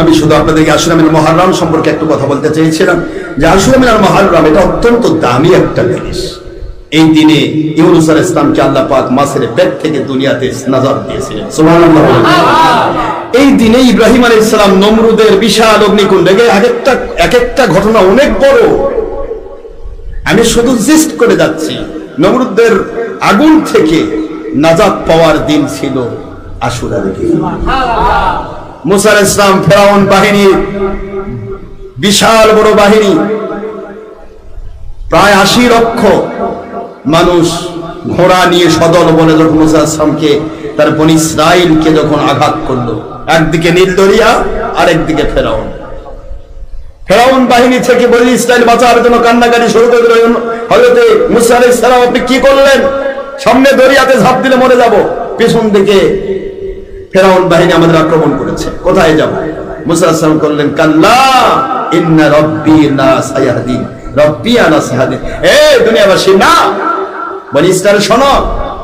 আমি শুধু আপনাদেরকে আশুরা মিনাল মুহাররম সম্পর্কে একটু কথা বলতে চেয়েছিলাম যে আশুরা মিনাল মুহাররম এটা অত্যন্ত দামি একটা জিনিস। এই দিনে ইউনূস আলাইহিস সালামকে আল্লাহ পাক মাছের পেট থেকে দুনিয়াতে নাজাত দিয়েছিলেন, সুবহানাল্লাহ। এই দিনে ইব্রাহিম আলাইহিস সালাম নমরুদের বিশাল অগ্নিকুণ্ডে, এক একটা ঘটনা অনেক বড়, আমি শুধু জিস্ট করে যাচ্ছি। নমরুদের আগুন থেকে নাজাত পাওয়ার দিন ছিল আশুরার দিন। মুসা আলাইহিস সালাম ফেরাউন বাহিনী, বিশাল বড় বাহিনী, প্রায় 80 লক্ষ মানুষ ঘোড়া নিয়ে সদল বলে যখন মুসা আলাইহিস সালামকে তার বনী ইসরাইলকে যখন আঘাত করলো, একদিকে নীল দরিয়া আর একদিকে ফেরাউন। ফেরাউন বাহিনী থেকে বনী ইসরাইল বাঁচার জন্য কান্নাকাটি শুরু করে দিল। হযরতে মুসা আলাইহিস সালাম, আপনি কি করলেন? সামনে দরিয়াতে ঝাঁপ দিলে মরে যাব, পেছন দিকে ফেরাউন বাহিনী আমাদের আক্রমণ করেছে, কোথায় যাব? মুসা আলাইহিস সালাম করলেন, কাল্লা ইন্না রাব্বি লা সায়াহদিন, রাব্বি আলা সায়াহদিন। এই দুনিয়াবাসী, না, বনী ইসরাইল শোনো,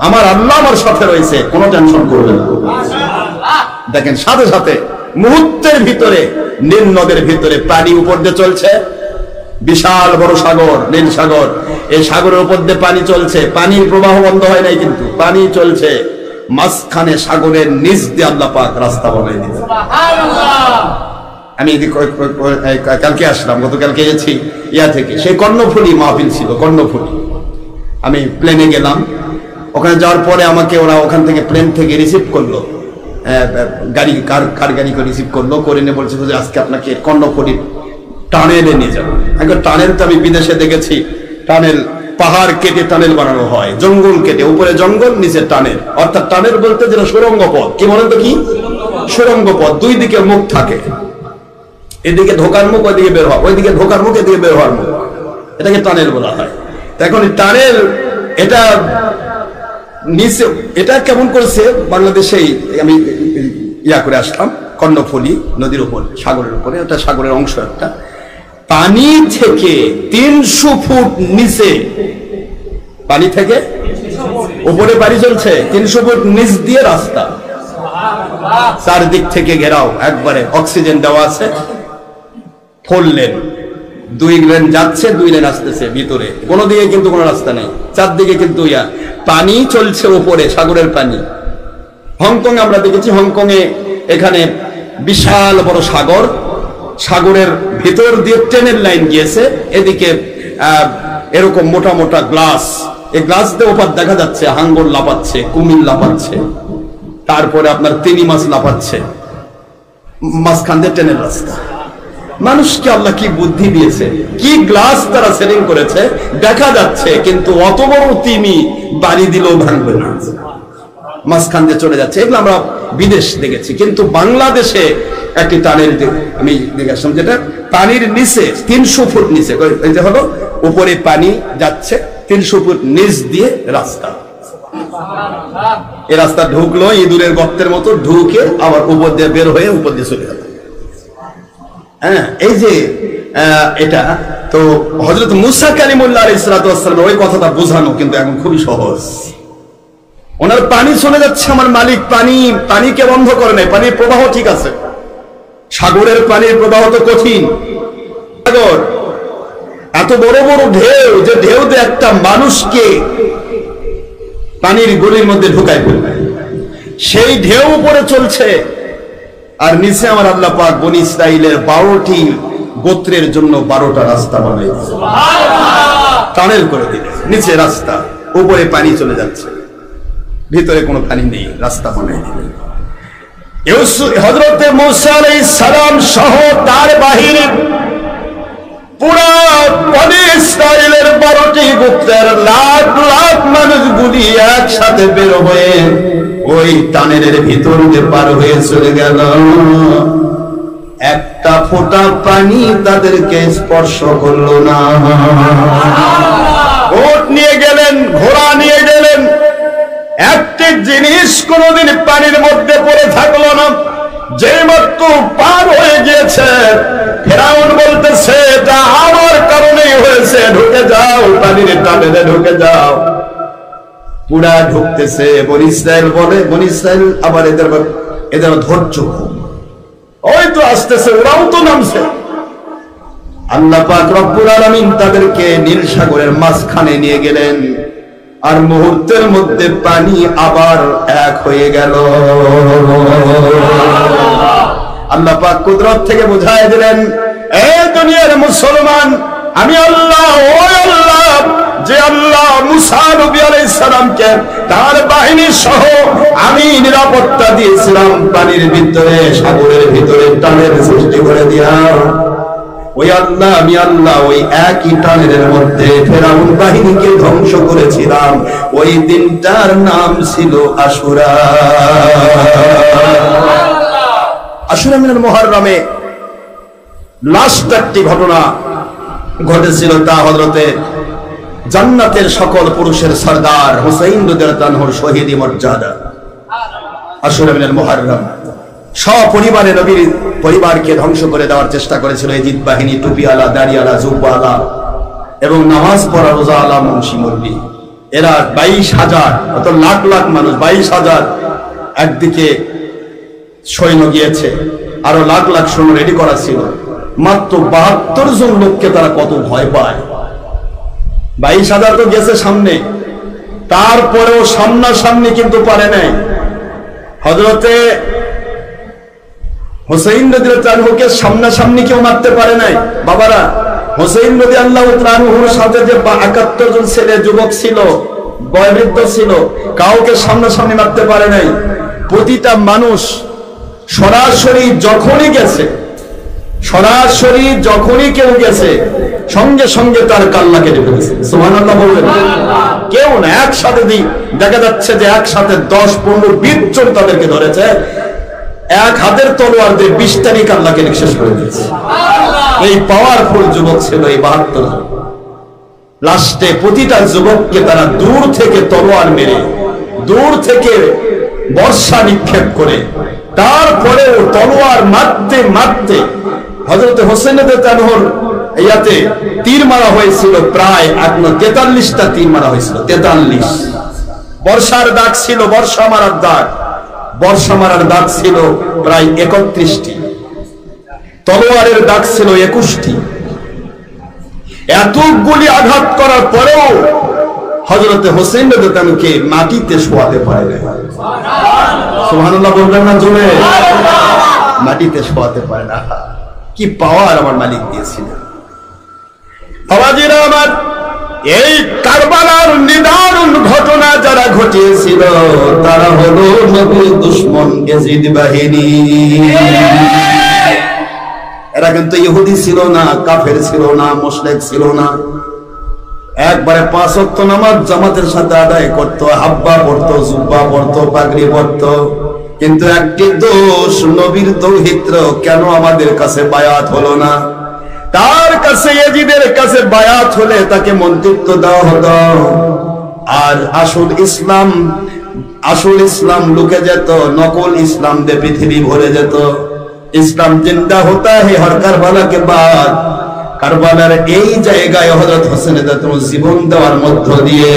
আমার আল্লাহ আমার সাথে রয়েছে, কোনো টেনশন করবেন না। দেখেন সাথে সাথে মুহূর্তের ভিতরে নীল নদের ভিতরে পানি উপর দিয়ে চলছে, বিশাল বড় সাগর, নীল সাগর। এই সাগরের উপর দিয়ে পানি চলছে, পানির প্রবাহ বন্ধ হয় নাই, কিন্তু পানি চলছে। মাঝখানে সাগরের নিচ দিয়ে আল্লাহ পাক রাস্তা বানাই দিলেন। আমি কালকে আসলাম, গতকালকে গেছি ইয়া থেকে, সেই কর্ণফুলী মাহফিল ছিল, কর্ণফুলী। আমি প্লেনে গেলাম, ওখানে যাওয়ার পরে আমাকে ওরা ওখান থেকে প্লেন থেকে রিসিভ করলো, গাড়ি কার গাড়ি করে রিসিভ করলো, করে নিয়ে বলছে যে আজকে আপনাকে কর্ণফুলী টানেলে নিয়ে যাবো। টানেল তো আমি বিদেশে দেখেছি, টানেল পাহাড় কেটে টানেল বানানো হয়, জঙ্গল কেটে, উপরে জঙ্গল নিচে টানেল, অর্থাৎ টানেল বলতে যেটা সুড়ঙ্গ পথ। কি বলেন তো, কি সুড়ঙ্গ পথ? দুই দিকে মুখ থাকে, এদিকে ঢোকার মুখ, ওইদিকে বের হওয়া, ওইদিকে ঢোকার মুখ, এদিকে বের হওয়ার মুখ, এটাকে টানেল বলা হয়। এখন টানেল এটা নিচে, এটা কেমন করেছে বাংলাদেশেই, আমি ইয়া করে আসলাম, কর্ণফুলী নদীর উপর, সাগরের উপরে, এটা সাগরের অংশ একটা। পানি থেকে 300 ফুট নিচে, পানি থেকে উপরে পানি চলছে, 300 ফুট নিচ দিয়ে রাস্তা, চারদিক থেকে ঘেরাও, একবারে অক্সিজেন দেওয়া আছে, 4 লেন, 2 লেন যাচ্ছে, 2 লেন আসতেছে ভিতরে, কোনো দিকে কিন্তু কোনো রাস্তা নেই, চারদিকে কিন্তু ইয়া পানি চলছে উপরে, সাগরের পানি। হংকং আমরা দেখেছি, হংকং এ এখানে বিশাল বড় সাগর, সাগরের ভিতর দিয়ে ট্রেনের লাইন গিয়েছে, এদিকে এরকম মোটা মোটা গ্লাস, এই গ্লাস দিয়ে ওপার দেখা যাচ্ছে হাঙ্গর লাফাচ্ছে, কুমির লাফাচ্ছে, তারপরে আপনার তিমি মাছ লাফাচ্ছে, মাঝখান দিয়ে ট্রেনের রাস্তা। মানুষকে আল্লাহ কি বুদ্ধি দিয়েছে, কি গ্লাস তারা সেটিং করেছে, দেখা যাচ্ছে, কিন্তু অত বড় তিমি বাড়ি দিলেও ভাঙবে না, মাঝখান দিয়ে চলে যাচ্ছে। এগুলো আমরা বিদেশ দেখেছি, কিন্তু বাংলাদেশে একটি টানেল আমি দেখে আসলাম, যেটা পানির নিচে 300 ফুট নিচে, এই যে হলো উপরে পানি যাচ্ছে, 300 ফুট নিচ দিয়ে রাস্তা। এই রাস্তা ঢুকলো ইঁদুরের গর্তের মতো, ঢুকে আবার উপর দিয়ে বের হয়ে উপর দিয়ে চলে গেল। হ্যাঁ, এই যে এটা তো হযরত মুসা কালিমুল্লাহ আলাইহিস সালাতু ওয়াস সালাম, ওই কথাটা বোঝানো কিন্তু এখন খুবই সহজ। ওনার পানি চলে যাচ্ছে, আমার মালিক পানিকে বন্ধ করে নাই, পানির প্রবাহ ঠিক আছে। সাগরের পানির প্রবাহ তো কঠিন, সাগর এত বড় বড় ঢেউ, যে ঢেউ দিয়ে একটা মানুষকে পানির গলির মধ্যে ঢুকায় ফেলবে, সেই ঢেউ উপরে চলছে, আর নিচে আমার আল্লাহ পাক বনী ইসরাইলের 12টি গোত্রের জন্য 12টা রাস্তা বানাই দিলেন, টানেল করে দিলেন, নিচে রাস্তা, উপরে পানি চলে যাচ্ছে, ভিতরে কোনো পানি নেই, রাস্তা বানাই দিলেন। হযরতে মুসা আলাইহিস সালাম সহ তার বাহিনী পুরা বনী ইসরাইলের 12টি গোত্রের লাখ লাখ মানুষগুলি একসাথে বের হয়ে ওই টানেলের ভিতর দিয়ে পার হয়ে চলে গেল। একটা ফোঁটা পানি তাদেরকে স্পর্শ করলো না। ওট নিয়ে গেলেন, ঘোড়া নিয়ে গেলেন, একটি জিনিস কোনদিন পানির মধ্যে পড়ে থাকলো না। যে মাত্র পার হয়ে গিয়েছে, ফেরাউন বলতেছে এটা আমার কারণেই হয়েছে, ঢুকে যাও, পানির টানেলে ঢুকে যাও। পুরা ঢুকতেছে, বনী ইসরাইল বলে, বনী ইসরাইল আবার এদের ধৈর্য, ওই তো আসতেছে, ওরাও তো নামছে। আল্লাহ পাক রব্বুল আলামিন তাদেরকে নীল সাগরের মাঝখানে নিয়ে গেলেন, আর মুহূর্তের মধ্যে পানি আবার এক হয়ে গেল। আল্লাহ পাক কুদরত থেকে বুঝায় দিলেন, এ দুনিয়ার মুসলমান, আমি আল্লাহ, ওই আল্লাহ যে আল্লাহ মুসা নবী আলাইহিস সালামকে তার বাহিনী সহ আমি নিরাপত্তা দিয়েছিলাম পানির ভিতরে, সাগরের ভিতরে টানের সৃষ্টি করে দিয়া, ওই আল্লাহ, আমি আল্লাহ ওই একই টানেলের মধ্যে ফেরাউন বাহিনীকে ধ্বংস করেছিলাম। ওই দিনটার নাম ছিল আশুরা। আশুরা মিনাল মুহাররমে লাস্ট একটি ঘটনা ঘটেছিল, তা হযরতে জান্নাতের সকল পুরুষের সরদার হুসাইন রাদিয়াল্লাহু আনহুর শহীদি মর্যাদা। আশুরা মিনাল মুহাররম সপরিবারে নবীর পরিবারকে ধ্বংস করে দেওয়ার চেষ্টা করেছিল ইজিদ বাহিনী, টুপিওয়ালা, দাড়িওয়ালা, জুব্বাওয়ালা এবং নামাজ পড়া, রোজাওয়ালা, মুন্সি মুরবি। এরা 22,000, অত লাখ লাখ মানুষ, 22,000 একদিকে সৈন্য গিয়েছে, আরো লাখ লাখ সৈন্য রেডি করা ছিল। মাত্র 72 জন লোককে তারা কত ভয় পায়। 22,000 তো গেছে সামনে, তারপরেও সামনাসামনি কিন্তু পারে নাই। হযরতে হুসাইন রাদিয়াল্লাহু আনহুকে সামনাসামনি কেউ মারতে পারে নাই। বাবারা, হুসাইন রাদিয়াল্লাহু আনহুর সাথে যে 71 জন ছেলে যুবক ছিল, বয়োবৃদ্ধ ছিল, কাউকে সামনাসামনি মারতে পারে নাই। প্রতিটা মানুষ সরাসরি যখনই গেছে, সরাসরি যখনই কেউ গেছে, সঙ্গে সঙ্গে তার কাল্লা কেটে ফেলেছে। সুবহানাল্লাহ বলবেন। কেউ না, একসাথে দেখা যাচ্ছে যে একসাথে 10-15-20 জন তাদেরকে ধরেছে, এক হাতের তলোয়ার দিয়ে 20টারই কাল্লা কেটে শেষ করে দিয়েছে। এই পাওয়ারফুল যুবক ছিল এই 72 জন। লাস্টে প্রতিটা যুবককে তারা দূর থেকে তলোয়ার মেরে, দূর থেকে বর্ষা নিক্ষেপ করে, তারপরেও তলোয়ার মারতে মারতে হযরত হোসেন রাদিয়াল্লাহু আনহুর ইয়াতে তীর মারা হয়েছিল প্রায় 43টা তীর মারা হয়েছিল। 43 বর্ষার দাগ ছিল, বর্ষা মারার দাগ, বর্ষা মারার দাগ ছিল প্রায় 31টি, তলোয়ারের দাগ ছিল 21টি। এতগুলি আঘাত করার পরেও হযরতে হোসেন রাদিয়াল্লাহু আনহুকে মাটিতে শোয়াতে পারে না। সুবহানাল্লাহ বলবেন না জোরে? মাটিতে শোয়াতে পারে না। কি পাওয়ার আমার মালিক দিয়েছিলেন। বাবাজিরা আমার, এই কারবালার নিদারুণ ঘটনা যারা ঘটিয়েছিল তারা হলো নবীর দুশমন ইয়াজিদ বাহিনী। এরা কিন্তু ইহুদি ছিল না, কাফের ছিল না, মুশরিক ছিল না। একবারে 5 ওয়াক্ত নামাজ জামাতের সাথে আদায় করত, হাব্বা পড়তো, জুব্বা পড়তো, পাগড়ি পড়তো। কিন্তু একটি দোষ, নবীর দৌহিত্র কেন আমাদের কাছে বায়াত হলো না? তার কাছে, ইয়াজিদের কাছে বায়াত হলে তাকে মন্ত্রিত্ব দেওয়া হতো, আর আসল ইসলাম লুকে যেত, নকল ইসলাম দিয়ে পৃথিবী ভরে যেত। ইসলাম জিন্দা হতা হে হর কারবালা কে বাদ। কারবালার এই জায়গায় হযরত হোসেন রাদিয়াল্লাহু আনহু জীবন দেওয়ার মধ্য দিয়ে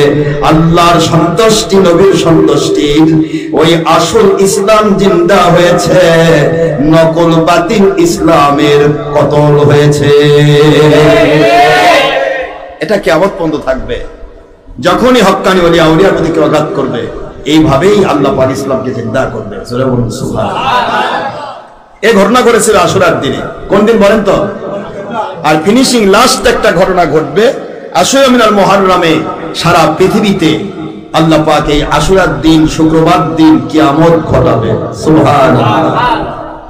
আল্লাহর সন্তুষ্টি, নবীর সন্তুষ্টি, ওই আসল ইসলাম জিন্দা হয়েছে, নকল বাতিল ইসলামের কতল হয়েছে। এটা কিয়ামত পর্যন্ত থাকবে। যখনই হক্কানি ওলিয়া আউলিয়ার প্রতি কেউ আঘাত করবে, এইভাবেই আল্লাহ পাক ইসলামকে জিন্দা করবে। জোরে বলুন সুবহানাল্লাহ। এই ঘটনা ঘটেছিল আশুরার দিনে। কোন দিন বলেন তো? আর ফিনিশিং লাস্ট একটা ঘটনা ঘটবে আশুরা মিনাল মুহাররমে। সারা পৃথিবীতে আল্লাহ পাক এই আশুরার দিন, শুক্রবার দিন কিয়ামত ঘটাবে। সুবহানাল্লাহ।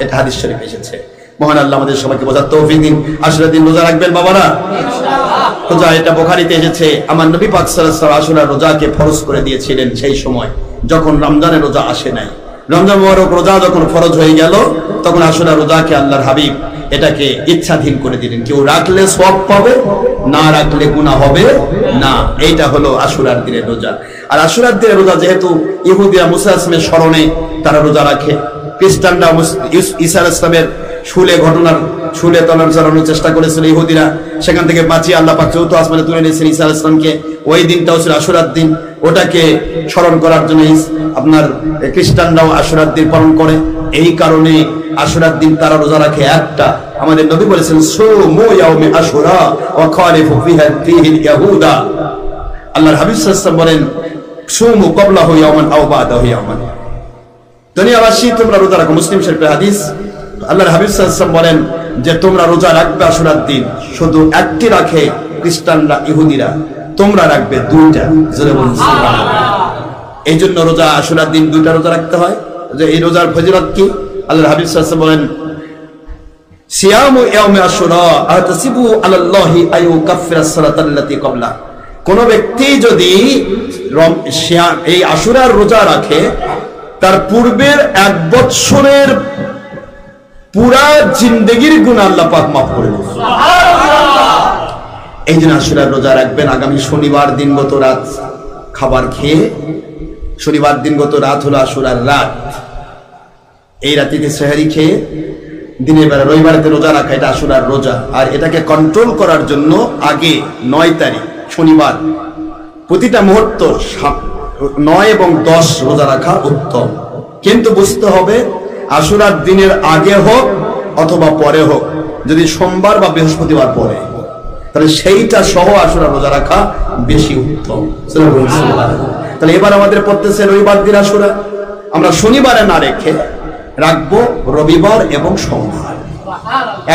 এটা হাদিস শরীফে এসেছে। মহান আল্লাহ আমাদের সবাইকে বোঝার তৌফিক দিন। আশুরার দিন রোজা রাখবেন বাবারা, ইনশাআল্লাহ। রোজা, এটা বুখারীতে এসেছে, আমার নবী পাক সাল্লাল্লাহু আলাইহি ওয়াসাল্লাম আশুরার রোজাকে ফরজ করে দিয়েছিলেন সেই সময় যখন রমজানের রোজা আসে নাই। রমজান মুবারক রোজা যখন ফরজ হয়ে গেল, তখন আশুরা রোজাকে আল্লাহর হাবিব এটাকে ইচ্ছাধীন করে দিলেন। কেউ রাখলে সওয়াব পাবে, না রাখলে গুনাহ হবে না। এইটা হলো আশুরার দিনের রোজা। আর আশুরার দিনের রোজা যেহেতু ইহুদিরা মুসা ইসলামের স্মরণে তারা রোজা রাখে, খ্রিস্টানরা ঈসা আলাইহিস সালামের শুলে তলোয়ার চালানোর চেষ্টা করেছিল ইহুদিরা, সেখান থেকে বাঁচিয়ে আল্লাহ পাক চৌথ আসমানে তুলে নিয়েছেন ঈসা আলাইহিস সালামকে। ওই দিনটাও ছিল আশুরার দিন, ওটাকে স্মরণ করার জন্য আপনার খ্রিস্টানরাও আশুরার দিন পালন করে। এই কারণে আশুরার দিন তারা রোজা রাখে একটা। আমাদের নবী বলেছেন সুমু ইয়াউমি আশুরা ওয়া খালিফু ফিহিল ইয়াহুদা। আল্লাহর হাবিব সাল্লাল্লাহু আলাইহি ওয়াসাল্লাম বলেন সুমু ক্বাবলাহু ইয়াওমান আও বাদাহু ইয়াওমান। দুনিয়াবাসী তোমরা রোজা রাখো, মুসলিম শরীফের হাদিস। আল্লাহর হাবিব সাল্লাল্লাহু আলাইহি ওয়াসাল্লাম বলেন যে তোমরা রোজা রাখবে আশুরার দিন, শুধু একটি রাখে খ্রিস্টানরা ইহুদিরা, তোমরা রাখবে দুইটা। জোরে বলুন সুবহানাল্লাহ। এই জন্য রোজা আশুরার দিন দুইটা রোজা রাখতে হয়। যে এই রোজার ফজিলত কি? আল্লাহর হাবিব সাল্লাল্লাহু আলাইহি ওয়াসাল্লাম বলেন সিয়ামু ইয়াউমি আশুরা আতাসিবু আলাল্লাহি আইয়ুকাফিরাস সালাতাল্লাতী ক্বাবলা। কোন ব্যক্তি যদি এই আশুরার রোজা রাখে, তার পূর্বের 1 বছরের পুরা জিন্দেগির গুনাহ আল্লাহ পাক মাফ করে দেন। সুবহানাল্লাহ। এই জন্য আশুরার রোজা রাখবেন। আগামী শনিবার দিনগত রাত খাবার খেয়ে, শনিবার দিনগত রাত হলো আশুরার রাত, এই রাতিতে সেহরি খেয়ে দিনের বেলা রবিবারেতে রোজা রাখা, এটা আশুরার রোজা। আর এটাকে কন্ট্রোল করার জন্য আগে 9 তারিখ শনিবার প্রতিটা মুহূর্ত 9 এবং 10 রোজা রাখা উত্তম। কিন্তু বুঝতে হবে আশুরার দিনের আগে হোক অথবা পরে হোক, যদি সোমবার বা বৃহস্পতিবার পরে, তাহলে সেইটা সহ আশুরা রোজা রাখা বেশি উত্তম। তাহলে এবার আমাদের পড়তেছে রবিবার দিন আশুরা, আমরা শনিবারে না রেখে রাখবো রবিবার এবং সোমবার।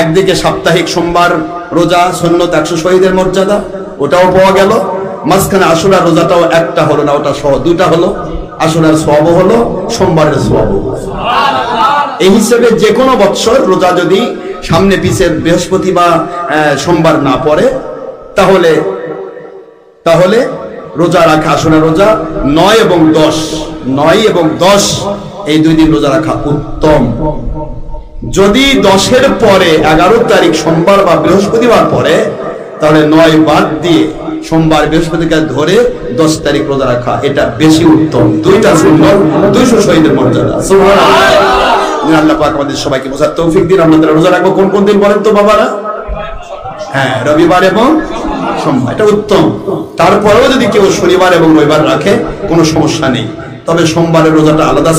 একদিকে সাপ্তাহিক সোমবার রোজা সুন্নত 100 শহীদের মর্যাদা, ওটাও পাওয়া গেল। মাঝখানে আশুরা রোজাটাও একটা হলো না, ওটা সহ দুইটা হলো। আশুরার সওয়াবও হলো, সোমবারের সওয়াবও হলো। এই হিসেবে যে কোনো বৎসর রোজা যদি সামনে পিছে বৃহস্পতি বা সোমবার না পড়ে, তাহলে রোজা রাখা আশুরা রোজা 9 এবং 10 এই 2 দিন রোজা রাখা উত্তম। যদি 10-এর পরে 11 তারিখ সোমবার বা বৃহস্পতিবার পরে, তাহলে 9 বাদ দিয়ে সোমবার বৃহস্পতিবার ধরে 10 তারিখ রোজা রাখা, এটা বেশি উত্তম। দুইটা সুন্নাত, 200 শহীদের মর্যাদা। সুবহানাল্লাহ। আল্লাহ পাক আমাদের সবাইকে বোঝার তৌফিক দিন। আমরা রোজা রাখবো কোন কোন দিন বলেন তো বাবারা? হ্যাঁ, রবিবার এবং সোমবার, এটা উত্তম। তারপরেও যদি কেউ শনিবার এবং রবিবার রাখে কোনো সমস্যা নেই, তবে সোমবারের রোজাটা আলাদা।